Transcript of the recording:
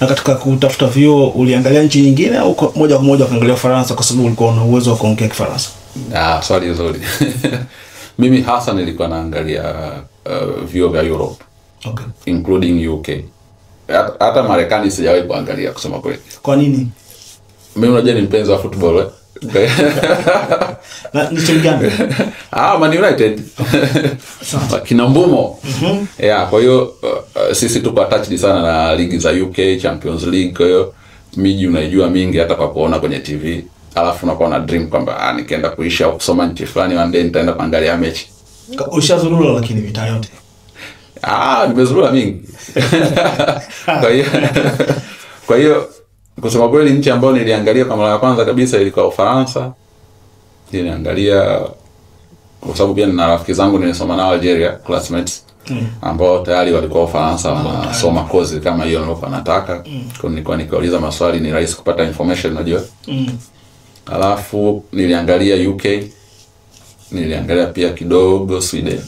Na katika kutafuta vyuo uliangalia nchi nyingine au moja kwa moja ukaangalia Ufaransa kwa sababu ulikuwa una uwezo wa kuongea Kifaransa? Swali zuri. Mimi hasa nilikuwa naangalia vyuo vya Europe. Okay. Including UK. Hata Marekani sijawahi kuangalia kusema kweli. Kwa nini? Mimi unajua ni mpenzi wa football. Na ni timu gani? Man United. Kina Mbumo. Kwa hiyo sisi tuko attached sana na ligi za UK, Champions League. Kwa hiyo miji unaijua mingi hata kwa kuona kwenye TV. Alafu unakuwa na dream kwamba nikienda kuishi au kusoma nchi fulani one day nitaenda kuangalia mechi. Ushazurura lakini mitaa yote? Nimezurura mingi. Kwa hiyo kusema kweli nchi ambayo niliangalia kwa mara ya kwanza kabisa ilikuwa Ufaransa. Niliangalia kwa sababu pia nina rafiki zangu nilisoma nao Algeria, classmates, ambao tayari walikuwa Ufaransa wanasoma course kama hiyo nilikuwa nataka. Kwa hiyo nilikuwa nikiuliza maswali, ni rahisi kupata information unajua. Alafu niliangalia UK, niliangalia pia kidogo Sweden.